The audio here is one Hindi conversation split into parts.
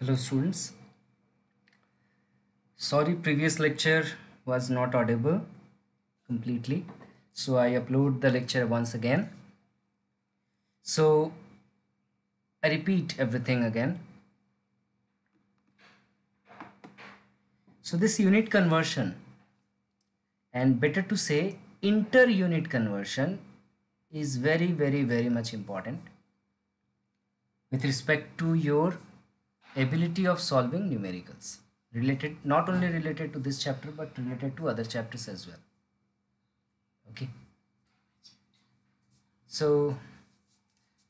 Hello students. Sorry, previous lecture was not audible completely. So I upload the lecture once again. So I repeat everything again. So this unit conversion, and better to say inter-unit conversion, is very much important with respect to your ability of solving numericals, related not only related to this chapter but related to other chapters as well. Okay. So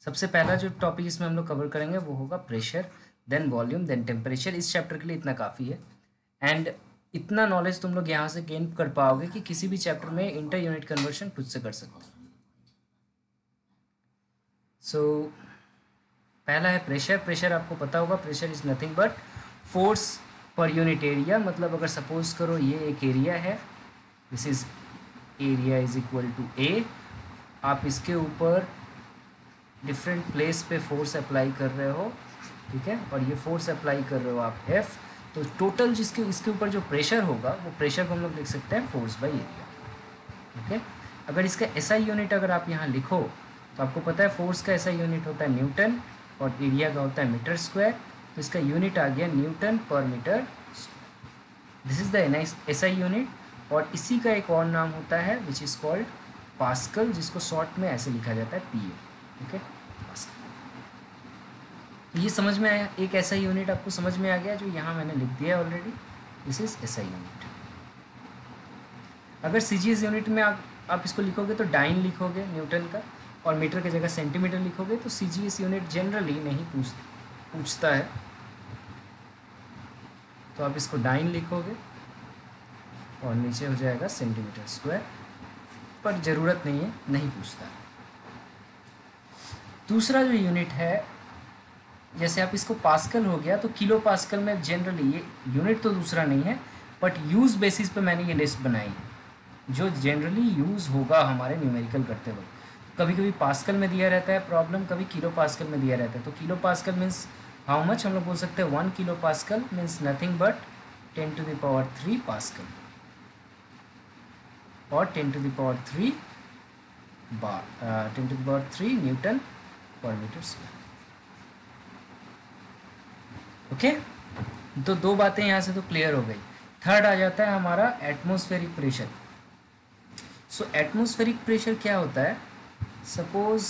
सबसे पहला जो टॉपिक इसमें हम लोग कवर करेंगे वो होगा pressure, then volume, then temperature. इस चैप्टर के लिए इतना काफ़ी है एंड इतना नॉलेज तुम लोग यहाँ से गेन कर पाओगे कि किसी भी चैप्टर में इंटर यूनिट कन्वर्शन खुद से कर सकते हो। सो पहला है प्रेशर। प्रेशर आपको पता होगा, pressure is nothing but force per unit area. मतलब अगर सपोज करो ये एक एरिया है, this is area is equal to A, आप इसके ऊपर डिफरेंट प्लेस पे फोर्स अप्लाई कर रहे हो, ठीक है, और ये फोर्स अप्लाई कर रहे हो आप एफ, तो टोटल जिसके इसके ऊपर जो प्रेशर होगा वो प्रेशर को हम लोग लिख सकते हैं फोर्स बाई एरिया। ओके, अगर इसका एसआई यूनिट अगर आप यहाँ लिखो तो आपको पता है फोर्स का एसआई यूनिट होता है न्यूटन और एरिया का होता है मीटर स्क्वायर, तो इसका यूनिट आ गया newton per metre. This is the SI unit, और इसी का एक और नाम होता है विच इज़ कॉल्ड पास्कल, जिसको शॉर्ट में ऐसे लिखा जाता है पीए। ओके, तो ये समझ में आया, एक ऐसा यूनिट आपको समझ में आ गया जो यहाँ मैंने लिख दिया है already, this is SI unit. अगर सीजीएस यूनिट में आप इसको लिखोगे तो डाइन लिखोगे न्यूटन का, और मीटर की जगह सेंटीमीटर लिखोगे तो सीजीएस यूनिट जनरली नहीं पूछता है, तो आप इसको डाइन लिखोगे और नीचे हो जाएगा सेंटीमीटर स्क्वायर, पर ज़रूरत नहीं है, नहीं पूछता है। दूसरा जो यूनिट है, जैसे आप इसको पास्कल हो गया तो किलो पास्कल में जनरली, ये यूनिट तो दूसरा नहीं है बट यूज़ बेसिस पे मैंने ये लिस्ट बनाई है जो जनरली यूज़ होगा हमारे न्यूमेरिकल करते वक्त। कभी कभी पास्कल में दिया रहता है प्रॉब्लम, कभी किलो पास्कल में दिया रहता है। तो kilo pascal means how much, हम लोग बोल सकते हैं 1 kilo pascal means nothing but 10⁻³ pascal और 10⁻³ बार 10⁻³ Newton per metre square. Okay, तो दो बातें यहाँ से तो क्लियर हो गई। थर्ड आ जाता है हमारा एटमॉस्फेरिक प्रेशर। सो एटमॉस्फेरिक प्रेशर क्या होता है, सपोज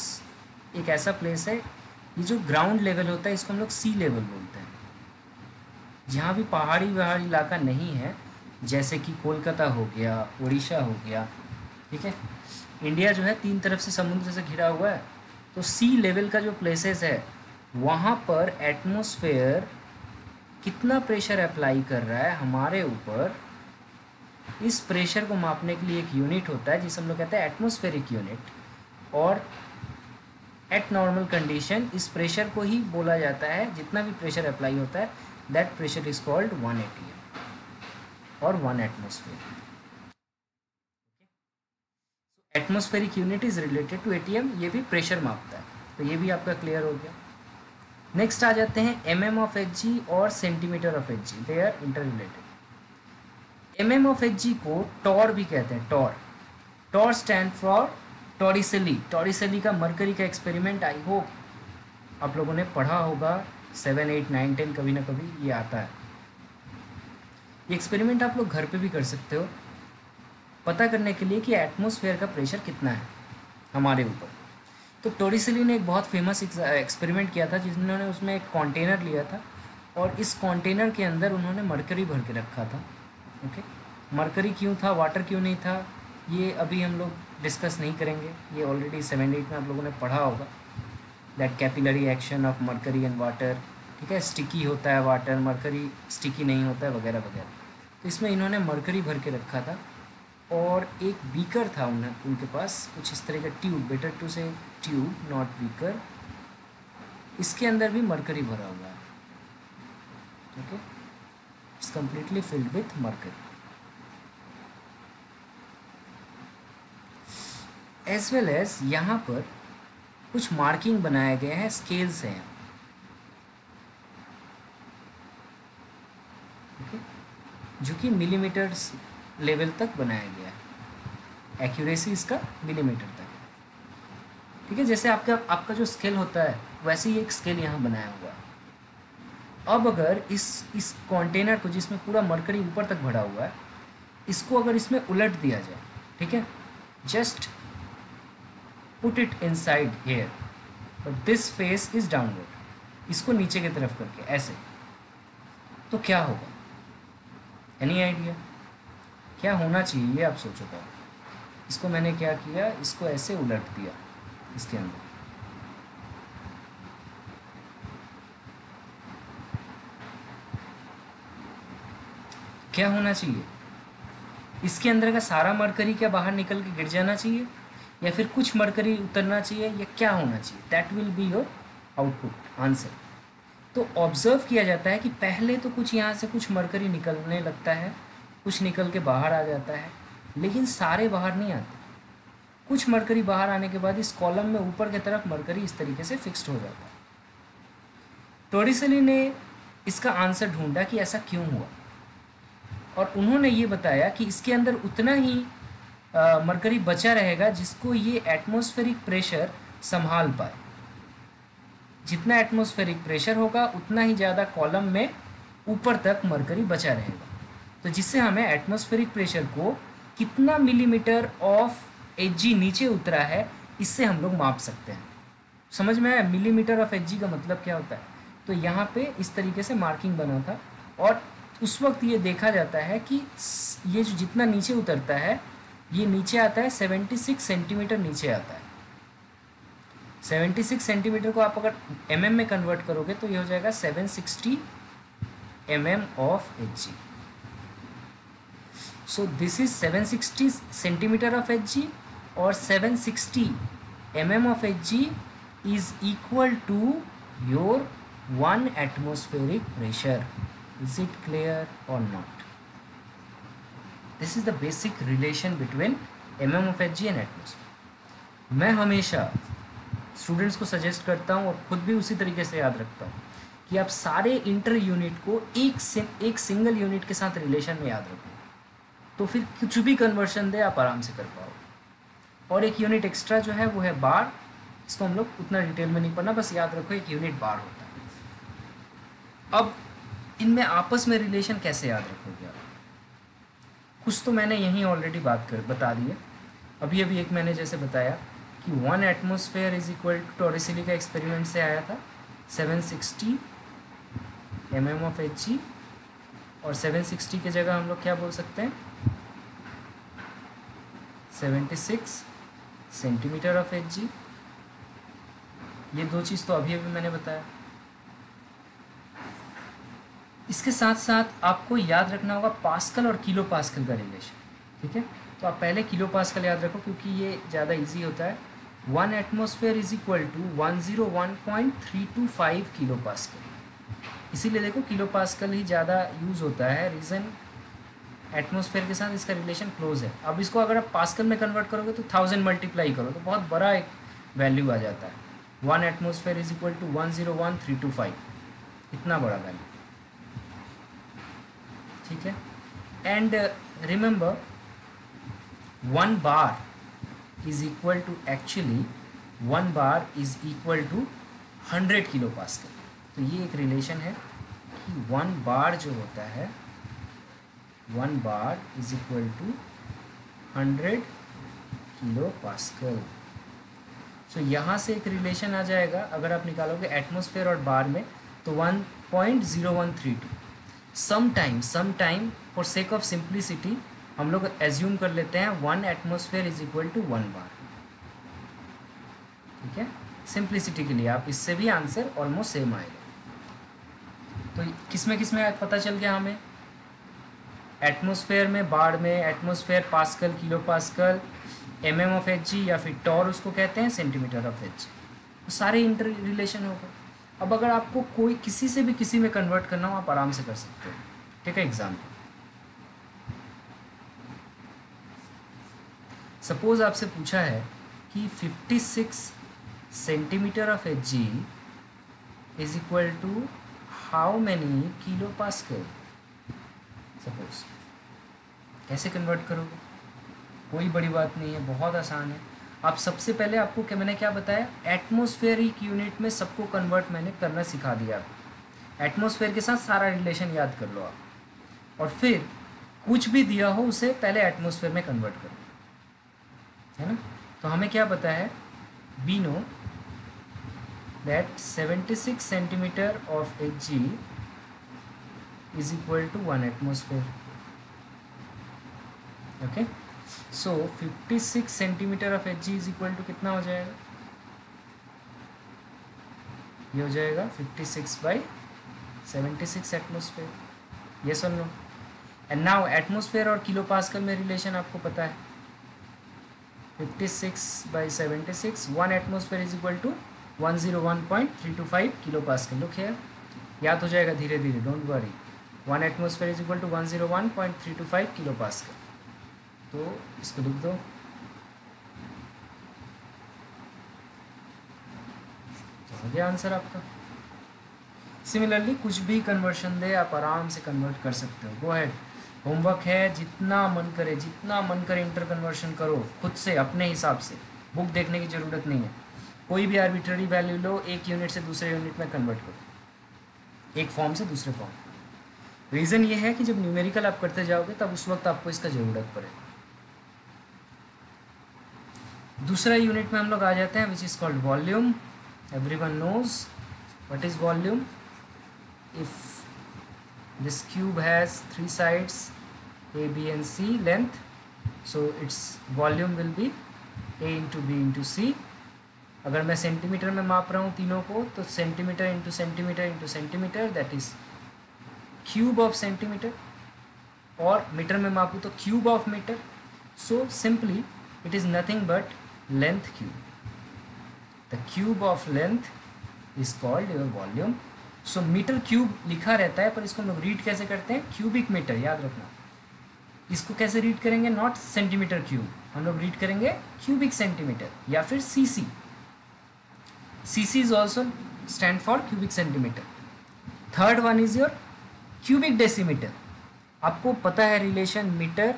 एक ऐसा प्लेस है, ये जो ग्राउंड लेवल होता है इसको हम लोग सी लेवल बोलते हैं, जहाँ भी पहाड़ी इलाका नहीं है, जैसे कि कोलकाता हो गया, उड़ीसा हो गया, ठीक है। इंडिया जो है 3 तरफ से समुद्र से घिरा हुआ है, तो सी लेवल का जो प्लेसेस है वहाँ पर एटमॉस्फेयर कितना प्रेशर अप्लाई कर रहा है हमारे ऊपर, इस प्रेशर को मापने के लिए एक यूनिट होता है जिसे हम लोग कहते हैं एटमॉस्फेरिक यूनिट, और एट नॉर्मल कंडीशन इस प्रेशर को ही बोला जाता है, जितना भी प्रेशर अप्लाई होता है that pressure is called 1 atm और 1 atmosphere. Atmospheric unit is related to ATM, ये भी प्रेशर मापता है, तो ये भी आपका क्लियर हो गया। नेक्स्ट आ जाते हैं mm ऑफ एच जी और centimetre of H G, they are interrelated. mm of H G को टॉर भी कहते हैं, torr. Torr stand for Torricelli. Torricelli का मरकरी का एक्सपेरिमेंट आई होप आप लोगों ने पढ़ा होगा, 7, 8, 9, 10 कभी ना कभी ये आता है। ये एक्सपेरिमेंट आप लोग घर पे भी कर सकते हो, पता करने के लिए कि एटमॉस्फेयर का प्रेशर कितना है हमारे ऊपर। तो टॉरिसेली ने एक बहुत फेमस एक्सपेरिमेंट किया था, जिन्होंने उसमें एक कंटेनर लिया था और इस कंटेनर के अंदर उन्होंने मरकरी भर के रखा था। ओके, मरकरी क्यों था, वाटर क्यों नहीं था, ये अभी हम लोग डिस्कस नहीं करेंगे, ये ऑलरेडी 7, 8 में आप लोगों ने पढ़ा होगा, that capillary action of mercury and water, ठीक है। स्टिकी होता है वाटर, मरकरी स्टिकी नहीं होता है, वगैरह वगैरह। तो इसमें इन्होंने मरकरी भर के रखा था और एक बीकर था उनके पास, कुछ इस तरह का tube, better to say tube not beaker, इसके अंदर भी मरकरी भरा हुआ है। Okay, it's completely filled with mercury. As well as यहाँ पर कुछ मार्किंग बनाए गए हैं, स्केल्स हैं। ओके, जो कि मिलीमीटर्स लेवल तक बनाया गया है, एक्यूरेसी इसका मिलीमीटर तक है। ठीक है, जैसे आपका जो स्केल होता है वैसे ही एक स्केल यहाँ बनाया हुआ है। अब अगर इस कंटेनर को, जिसमें पूरा मरकरी ऊपर तक भरा हुआ है, इसको अगर इसमें उलट दिया जाए, ठीक है, just put it inside here, but this face is downward, इसको नीचे की तरफ करके ऐसे, तो क्या होगा? एनी आइडिया क्या होना चाहिए? ये आप सोचो तो। इसको मैंने क्या किया, इसको ऐसे उलट दिया इसके अंदर, क्या होना चाहिए? इसके अंदर का सारा मरकरी क्या बाहर निकल के गिर जाना चाहिए, या फिर कुछ मरकरी उतरना चाहिए, या क्या होना चाहिए? That will be your output answer. तो ऑब्जर्व किया जाता है कि पहले तो कुछ यहाँ से कुछ मरकरी निकलने लगता है, कुछ निकल के बाहर आ जाता है, लेकिन सारे बाहर नहीं आते। कुछ मरकरी बाहर आने के बाद इस कॉलम में ऊपर की तरफ मरकरी इस तरीके से फिक्स्ड हो जाता है। टोरिसेली ने इसका आंसर ढूंढा कि ऐसा क्यों हुआ, और उन्होंने ये बताया कि इसके अंदर उतना ही मरकरी बचा रहेगा जिसको ये एटमॉस्फेरिक प्रेशर संभाल पाए। जितना एटमॉस्फेरिक प्रेशर होगा उतना ही ज़्यादा कॉलम में ऊपर तक मरकरी बचा रहेगा। तो जिससे हमें एटमॉस्फेरिक प्रेशर को कितना मिलीमीटर ऑफ Hg नीचे उतरा है, इससे हम लोग माप सकते हैं। समझ में आया मिलीमीटर ऑफ Hg का मतलब क्या होता है? तो यहाँ पे इस तरीके से मार्किंग बना था, और उस वक्त ये देखा जाता है कि ये जो जितना नीचे उतरता है, ये नीचे आता है 76 सेंटीमीटर नीचे आता है। 76 सेंटीमीटर को आप अगर mm में कन्वर्ट करोगे तो ये हो जाएगा 760 mm of Hg। So this is 760 centimetre of Hg, और 760 mm of Hg is equal to your 1 atmospheric pressure. Is it clear or not? This is the basic relation between mm of Hg and atmosphere। मैं हमेशा स्टूडेंट्स को सजेस्ट करता हूँ, और खुद भी उसी तरीके से याद रखता हूँ, कि आप सारे इंटर यूनिट को एक सिंगल यूनिट के साथ रिलेशन में याद रखो, तो फिर कुछ भी कन्वर्शन दे आप आराम से कर पाओ। और एक यूनिट एक्स्ट्रा जो है वो है बार, इसको हम लोग उतना डिटेल में नहीं पढ़ना, बस याद रखो एक यूनिट बार होता है। अब इनमें आपस में रिलेशन कैसे याद रखोगे आप? कुछ तो मैंने यहीं ऑलरेडी बता दी है। अभी एक मैंने जैसे बताया कि 1 atmosphere is equal to, Torricelli का एक्सपेरिमेंट से आया था 760 mm ऑफ Hg, और 760 की जगह हम लोग क्या बोल सकते हैं, 76 सेंटीमीटर ऑफ Hg। ये दो चीज़ तो अभी मैंने बताया। इसके साथ साथ आपको याद रखना होगा पास्कल और किलो पास्कल का रिलेशन। ठीक है, तो आप पहले किलो पास्कल याद रखो, क्योंकि ये ज़्यादा इजी होता है। 1 atmosphere is equal to 101.325 kilo pascal. इसीलिए देखो किलो पास्कल ही ज़्यादा यूज़ होता है, रीज़न एटमॉस्फेयर के साथ इसका रिलेशन क्लोज है। अब इसको अगर आप पास्कल में कन्वर्ट करोगे तो 1000 मल्टीप्लाई करो तो बहुत बड़ा एक वैल्यू आ जाता है। 1 एटमॉस्फेयर इज इक्वल टू 101.325, इतना बड़ा वैल्यू। ठीक है, and remember 1 bar is equal to, actually 1 bar is equal to 100 kilo pascal. तो ये एक रिलेशन है कि 1 बार जो होता है, 1 bar is equal to 100 kilo pascal. So यहाँ से एक रिलेशन आ जाएगा, अगर आप निकालोगे एटमॉस्फेयर और बार में, तो 1.0132। Some time for sake of simplicity हम लोग एज्यूम कर लेते हैं 1 atmosphere is equal to 1 bar. ठीक है, सिंप्लिसिटी के लिए आप इससे भी आंसर ऑलमोस्ट सेम आएगा। तो किस में पता चल गया हमें, एटमॉस्फेयर में, बार में, atmosphere pascal, kilo pascal, mm of Hg, या फिर टॉर उसको कहते हैं, सेंटीमीटर ऑफ Hg। तो सारे इंटर रिलेशन हो गए। अब अगर आपको कोई किसी से भी किसी में कन्वर्ट करना हो, आप आराम से कर सकते हो। ठीक है, एग्जाम्पल सपोज आपसे पूछा है कि 56 centimetre of Hg is equal to how many kilo pascal. Suppose. कैसे कन्वर्ट करोगे? कोई बड़ी बात नहीं है, बहुत आसान है। आप सबसे पहले आपको क्या मैंने क्या बताया, एटमॉस्फेरिक यूनिट में सबको कन्वर्ट मैंने करना सिखा दिया आपको। एटमॉस्फेयर के साथ सारा रिलेशन याद कर लो आप, और फिर कुछ भी दिया हो उसे पहले एटमॉस्फेयर में कन्वर्ट करो, है ना। तो हमें क्या पता है, we know that 76 centimetre of Hg is equal to 1 atmosphere. Okay, so 56 centimetre of Hg is equal to कितना हो जाएगा, ये हो जाएगा 56/76 एटमॉस्फेयर। यस और नो? एंड नाउ एटमॉस्फेयर और किलो पास्कल में रिलेशन आपको पता है, 56/76, 1 atmosphere is equal to 101.325 kilo pascal. Look here, याद हो जाएगा धीरे धीरे, don't worry. 1 atmosphere is equal to 101.325 kilo pascal. तो इसको लिख दो, तो हो गया आंसर आपका। सिमिलरली कुछ भी कन्वर्शन दे आप आराम से कन्वर्ट कर सकते हो। गो अहेड, होमवर्क है, जितना मन करे इंटर कन्वर्शन करो खुद से अपने हिसाब से, बुक देखने की ज़रूरत नहीं है। कोई भी आर्बिट्ररी वैल्यू लो, एक यूनिट से दूसरे यूनिट में कन्वर्ट करो, एक फॉर्म से दूसरे फॉर्म। रीज़न ये है कि जब न्यूमेरिकल आप करते जाओगे तब उस वक्त आपको इसका ज़रूरत पड़ेगा। दूसरा यूनिट में हम लोग आ जाते हैं, which is called volume. Everyone knows what is volume. If this cube has 3 sides A, B and C length, so its volume will be A into B into C। अगर मैं सेंटीमीटर में माप रहा हूँ तीनों को, तो centimetre into centimetre that is cube of centimetre, और मीटर में मापूँ तो cube of metre. So simply it is nothing but length cube. The cube of length is called your volume. So metre cube लिखा रहता है, पर इसको हम लोग रीड कैसे करते हैं, क्यूबिक मीटर। याद रखना, इसको कैसे रीड करेंगे, नॉट सेंटीमीटर क्यूब, हम लोग रीड करेंगे क्यूबिक सेंटीमीटर या फिर CC. CC is also stand for cubic centimetre. Third one is your cubic decimetre. आपको पता है relation metre,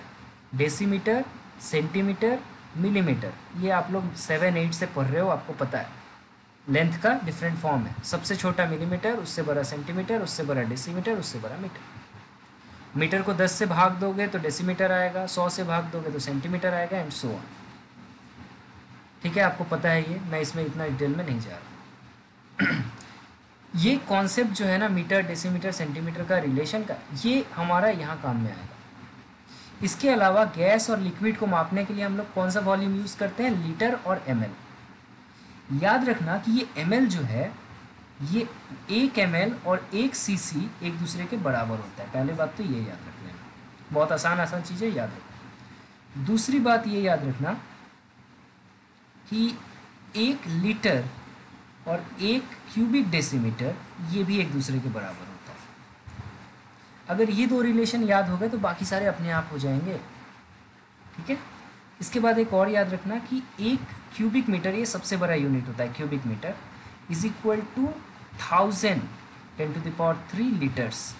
decimetre, centimetre, millimetre, ये आप लोग 7-8 से पढ़ रहे हो, आपको पता है। लेंथ का डिफरेंट फॉर्म है, सबसे छोटा मिलीमीटर, उससे बड़ा सेंटीमीटर, उससे बड़ा डेसीमीटर, उससे बड़ा मीटर। मीटर को 10 से भाग दोगे तो डेसीमीटर आएगा, 100 से भाग दोगे तो सेंटीमीटर आएगा, एंड सो ऑन। ठीक है, आपको पता है ये, मैं इसमें इतना डिटेल में नहीं जा रहा। ये कॉन्सेप्ट जो है ना, मीटर, डेसीमीटर, सेंटीमीटर का रिलेशन का, ये हमारा यहाँ काम में आएगा। इसके अलावा गैस और लिक्विड को मापने के लिए हम लोग कौन सा वॉल्यूम यूज़ करते हैं, लीटर और ml। याद रखना कि ये ml जो है, ये 1 ml और 1 cc एक दूसरे के बराबर होता है। पहले बात तो ये याद रख लेना, बहुत आसान चीज़ें याद रखना। दूसरी बात ये याद रखना कि 1 लीटर और 1 क्यूबिक डेसीमीटर ये भी एक दूसरे के बराबर होता है। अगर ये दो रिलेशन याद हो गए तो बाकी सारे अपने आप हो जाएंगे। ठीक है, इसके बाद एक और याद रखना कि 1 क्यूबिक मीटर, ये सबसे बड़ा यूनिट होता है cubic metre, is equal to 1000 10⁻³ litres.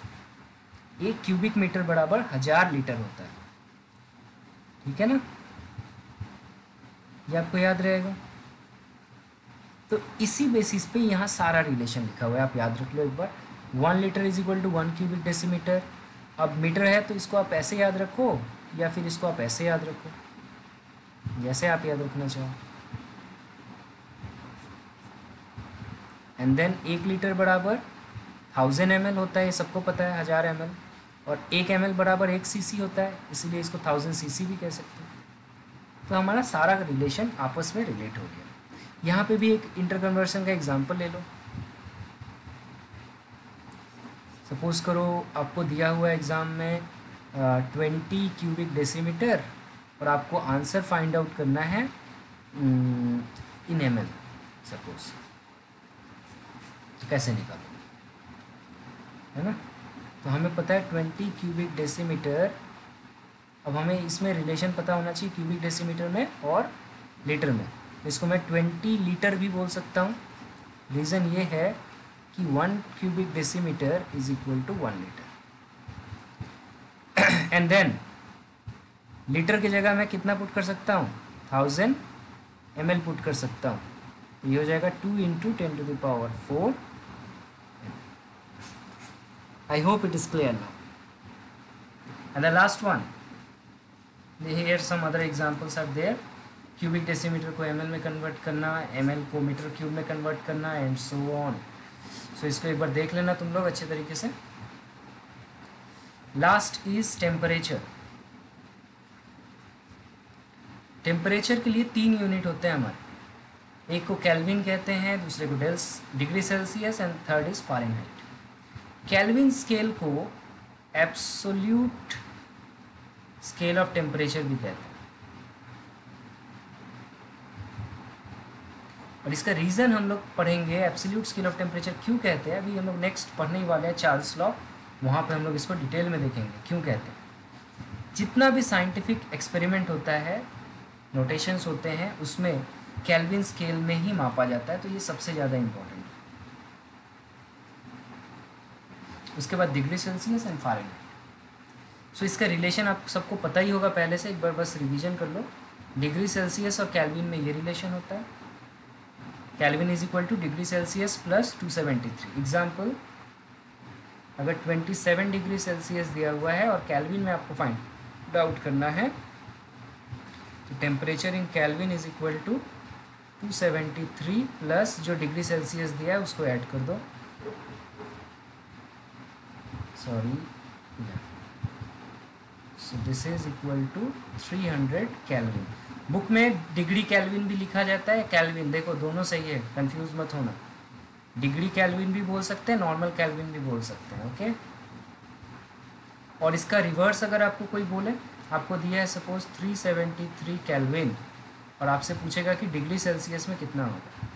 1 cubic metre बराबर 1000 लीटर होता है। ठीक है ना, ये आपको याद रहेगा। तो इसी बेसिस पे यहाँ सारा रिलेशन लिखा हुआ है, आप याद रख लो एक बार। 1 litre is equal to 1 cubic decimetre. अब मीटर है तो इसको आप ऐसे याद रखो या फिर इसको आप ऐसे याद रखो, जैसे आप याद रखना चाहो। एंड देन 1 लीटर बराबर 1000 ml होता है, ये सबको पता है, 1000 ml, और 1 ml बराबर 1 cc होता है, इसीलिए इसको 1000 cc भी कह सकते हैं। तो हमारा सारा रिलेशन आपस में रिलेट हो गया। यहाँ पे भी एक इंटरकन्वर्सन का एग्जांपल ले लो। सपोज करो आपको दिया हुआ एग्ज़ाम में 20 क्यूबिक डेसीमीटर, और आपको आंसर फाइंड आउट करना है इन ml। सपोज तो कैसे निकालो, है ना। तो हमें पता है 20 क्यूबिक डेसीमीटर। अब हमें इसमें रिलेशन पता होना चाहिए क्यूबिक डेसीमीटर में और लीटर में। इसको मैं 20 लीटर भी बोल सकता हूँ। रीज़न ये है कि 1 cubic decimetre is equal to 1 litre. And then litre की जगह मैं कितना पुट कर सकता हूँ, 1000 ml पुट कर सकता हूँ. ये हो जाएगा 2 × 10⁴. I hope it is clear now. And the last one, here some other examples are there. Cubic decimetre को ml में कन्वर्ट करना, ml को मीटर क्यूब में कन्वर्ट करना, एंड सो ऑन. सो इसको एक बार देख लेना तुम लोग अच्छे तरीके से. Last is temperature. टेम्परेचर के लिए 3 यूनिट होते हैं हमारे. एक को केल्विन कहते हैं, दूसरे को degree Celsius, and third is Fahrenheit. Kelvin scale को एब्सोल्यूट स्केल ऑफ टेम्परेचर भी कहते हैं. और इसका रीज़न हम लोग पढ़ेंगे. एब्सोल्यूट स्केल ऑफ टेम्परेचर क्यों कहते हैं, अभी हम लोग नेक्स्ट पढ़ने ही वाले हैं चार्ल्स लॉ. वहाँ पे हम लोग इसको डिटेल में देखेंगे क्यों कहते हैं. जितना भी साइंटिफिक एक्सपेरिमेंट होता है, नोटेशंस होते हैं, उसमें केल्विन स्केल में ही मापा जाता है. तो ये सबसे ज़्यादा इम्पोर्टेंट है. उसके बाद डिग्री सेल्सियस एंड फ़ारेनहाइट. सो इसका रिलेशन आप सबको पता ही होगा पहले से, एक बार बस रिवीजन कर लो. डिग्री सेल्सियस और केल्विन में ये रिलेशन होता है. Kelvin is equal two degree Celsius plus 273. Example, अगर 27 डिग्री सेल्सियस दिया हुआ है और केल्विन में आपको फाइंड आउट करना है, तो temperature in kelvin is equal to 273 plus जो डिग्री सेल्सियस दिया है उसको ऐड कर दो. Sorry, so this is equal to 300 kelvin. Book में डिग्री केल्विन भी लिखा जाता है, केल्विन देखो दोनों सही है, कंफ्यूज मत होना. डिग्री केल्विन भी बोल सकते हैं, नॉर्मल केल्विन भी बोल सकते हैं. ओके. और इसका रिवर्स अगर आपको कोई बोले, आपको दिया है सपोज 373 केल्विन और आपसे पूछेगा कि डिग्री सेल्सियस में कितना होगा,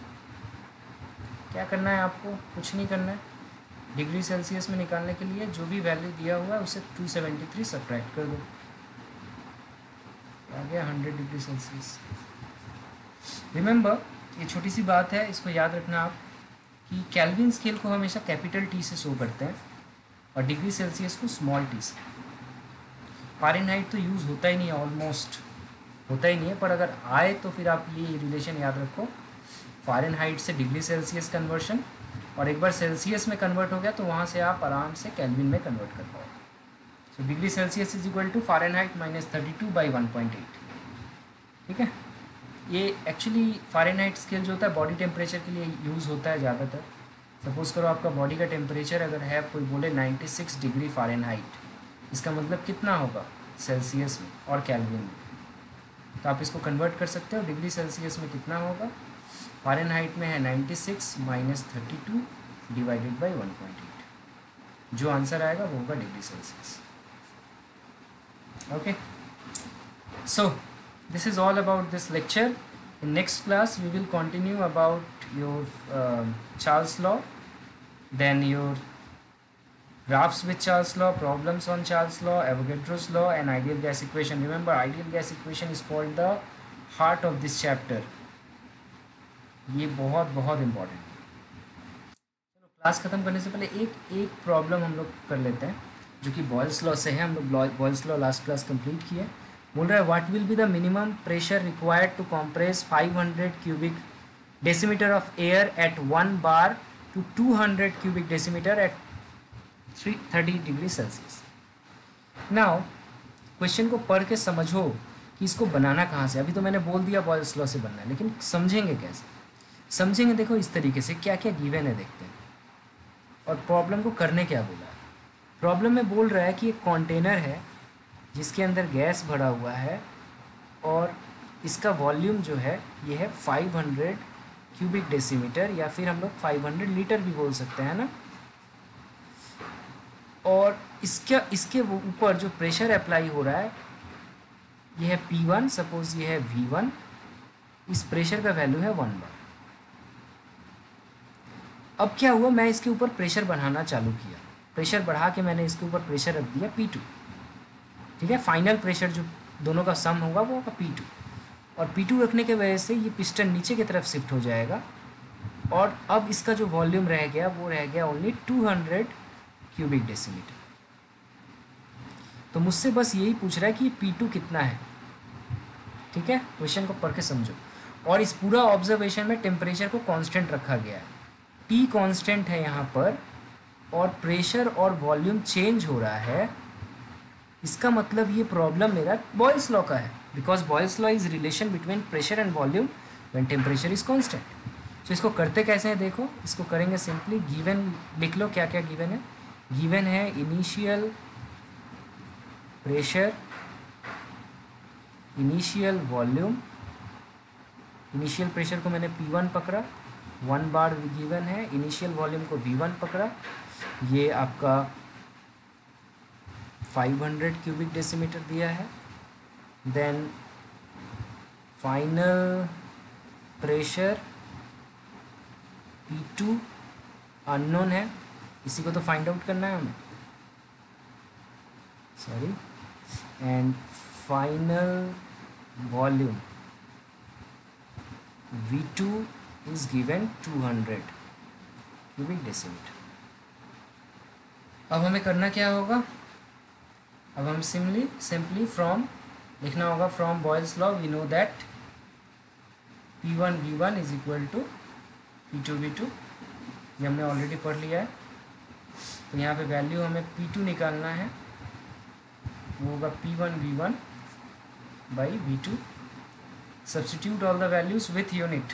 क्या करना है आपको? कुछ नहीं करना है. डिग्री सेल्सियस में निकालने के लिए जो भी वैल्यू दिया हुआ है उसे 273 सब्ट्रैक्ट कर दो, आ गया 100 डिग्री सेल्सियस. रिमेंबर, ये छोटी सी बात है, इसको याद रखना आप कि केल्विन स्केल को हमेशा कैपिटल टी से शो करते हैं और डिग्री सेल्सियस को स्मॉल टी से. फ़ारेनहाइट तो यूज़ होता ही नहीं है, ऑलमोस्ट होता ही नहीं है, पर अगर आए तो फिर आप ये रिलेशन याद रखो, फ़ारेनहाइट से डिग्री सेल्सियस कन्वर्शन, और एक बार सेल्सियस में कन्वर्ट हो गया तो वहाँ से आप आराम से केल्विन में कन्वर्ट कर पाओगे. So degree Celsius is equal to Fahrenheit minus 32/1.8. ठीक है. ये एक्चुअली फ़ारेनहाइट स्केल जो होता है बॉडी टेम्परेचर के लिए यूज़ होता है ज़्यादातर. सपोज़ करो आपका बॉडी का टेम्परेचर अगर है, कोई बोले 96 डिग्री फ़ारेनहाइट, इसका मतलब कितना होगा सेल्सियस में और केल्विन में, तो आप इसको कन्वर्ट कर सकते हो. डिग्री सेल्सियस में कितना होगा, फ़ारेनहाइट में है 96 माइनस 32 डिवाइडेड बाई 1.8. जो आंसर आएगा वो होगा degree Celsius. Okay. So this is all about this lecture. In next class we will continue about your Charles law, then your graphs with Charles law, problems on Charles law, Avogadro's law, and ideal gas equation. Remember, ideal gas equation is called the heart of this chapter. ये बहुत बहुत इम्पॉर्टेंट है. चलो क्लास ख़त्म करने से पहले एक प्रॉब्लम हम लोग कर लेते हैं जो कि बॉयल्स लॉ से है. हम लोग Boyle's law last class complete किए. बोल रहा है what will be the minimum pressure required to compress 500 cubic decimetre of air at 1 bar to 200 cubic decimetre at 30 degree Celsius. Now question को पढ़ के समझो कि इसको बनाना कहाँ से. अभी तो मैंने बोल दिया बॉयल्स लॉ से बनना है, लेकिन समझेंगे कैसे? समझेंगे देखो इस तरीके से, क्या क्या गिवन है देखते हैं और प्रॉब्लम को करने क्या बोला है. प्रॉब्लम में बोल रहा है कि एक कंटेनर है जिसके अंदर गैस भरा हुआ है और इसका वॉल्यूम जो है ये है 500 क्यूबिक डेसीमीटर, या फिर हम लोग 500 लीटर भी बोल सकते हैं ना. और इसके ऊपर जो प्रेशर अप्लाई हो रहा है ये है P1, सपोज ये है V1, इस प्रेशर का वैल्यू है 1 बार. अब क्या हुआ, मैं इसके ऊपर प्रेशर बढ़ाना चालू किया, प्रेशर बढ़ा के मैंने इसके ऊपर प्रेशर रख दिया P2. ठीक है. फाइनल प्रेशर जो दोनों का सम होगा वो होगा P2, और P2 रखने की वजह से ये पिस्टन नीचे की तरफ शिफ्ट हो जाएगा और अब इसका जो वॉल्यूम रह गया वो रह गया ओनली 200 क्यूबिक डेसीमीटर. तो मुझसे बस यही पूछ रहा है कि P2 कितना है, ठीक है। क्वेश्चन को पढ़ के समझो। और इस पूरा ऑब्जर्वेशन में टेम्परेचर को कांस्टेंट रखा गया है, T कांस्टेंट है यहाँ पर, और प्रेशर और वॉल्यूम चेंज हो रहा है। इसका मतलब ये प्रॉब्लम मेरा बॉयल्स लॉ का है, because Boyle's law is relation between pressure and volume when temperature is constant. तो इसको करते कैसे हैं देखो, इसको करेंगे सिंपली, गिवन लिख लो क्या क्या गिवन है। गिवन है initial pressure, initial volume, initial pressure को मैंने P1 पकड़ा, 1 बार गिवन है, इनिशियल वॉल्यूम को V1 पकड़ा, ये आपका 500 क्यूबिक डेसीमीटर दिया है। Then final pressure P2 unknown है, इसी को तो फाइंड आउट करना है हमें, sorry, and final volume V2 is given 200 cubic decimetre. अब हमें करना क्या होगा, अब हम सिंपली फ्रॉम लिखना होगा, from Boyle's law we know that P1 V1 is equal to P2 V2, ये हमने ऑलरेडी पढ़ लिया है। तो यहाँ पे वैल्यू हमें P2 निकालना है, वो होगा P1 V1 by V2। Substitute all the values with unit.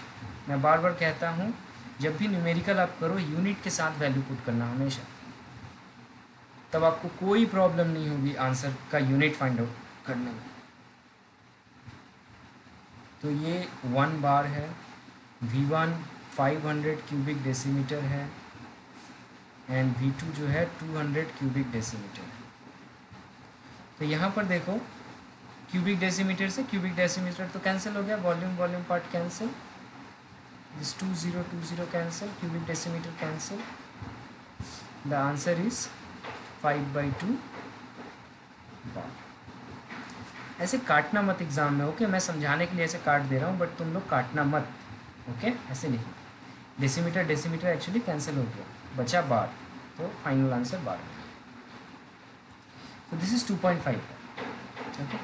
मैं बार बार कहता हूँ, जब भी न्यूमेरिकल आप करो यूनिट के साथ वैल्यू पुट करना हमेशा, तब आपको कोई प्रॉब्लम नहीं होगी आंसर का यूनिट फाइंड आउट करने में। तो ये 1 बार है, V1 500 क्यूबिक डेसीमीटर है, एंड V2 जो है 200 क्यूबिक डेसीमीटर है। तो यहाँ पर देखो, क्यूबिक डेसीमीटर से क्यूबिक डेसीमीटर तो कैंसिल हो गया, volume part cancel, this 2020 cancel, cubic decimetre cancel, the answer is 5/2 बार। ऐसे काटना मत एग्जाम में, ओके। मैं समझाने के लिए ऐसे काट दे रहा हूँ, बट तुम लोग काटना मत, ओके। ऐसे नहीं, डेसीमीटर एक्चुअली कैंसिल हो गया, बचा बार, तो फाइनल आंसर बार। तो this is 2.5, okay.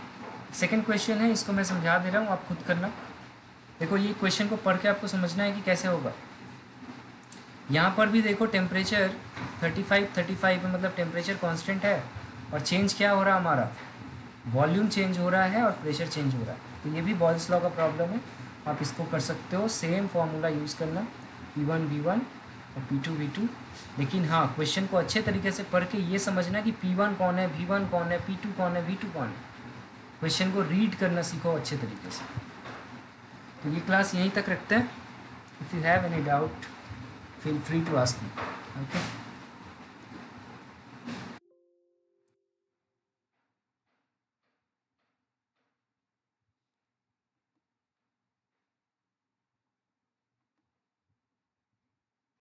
Second question है, इसको मैं समझा दे रहा हूँ, आप खुद करना। देखो ये क्वेश्चन को पढ़ के आपको समझना है कि कैसे होगा। यहाँ पर भी देखो टेम्परेचर 35 में, मतलब टेम्परेचर कांस्टेंट है, और चेंज क्या हो रहा है हमारा, वॉल्यूम चेंज हो रहा है और प्रेशर चेंज हो रहा है। तो ये भी बॉयल्स लॉ का प्रॉब्लम है, आप इसको कर सकते हो, सेम फॉर्मूला यूज़ करना, P1 V1 और P2 V2। लेकिन हाँ, क्वेश्चन को अच्छे तरीके से पढ़ के ये समझना कि P1 कौन है, V1 कौन है, P2 कौन है, V2 कौन है। क्वेश्चन को रीड करना सीखो अच्छे तरीके से। तो ये क्लास यहीं तक रखते हैं। If you have any doubt feel free to ask me, okay.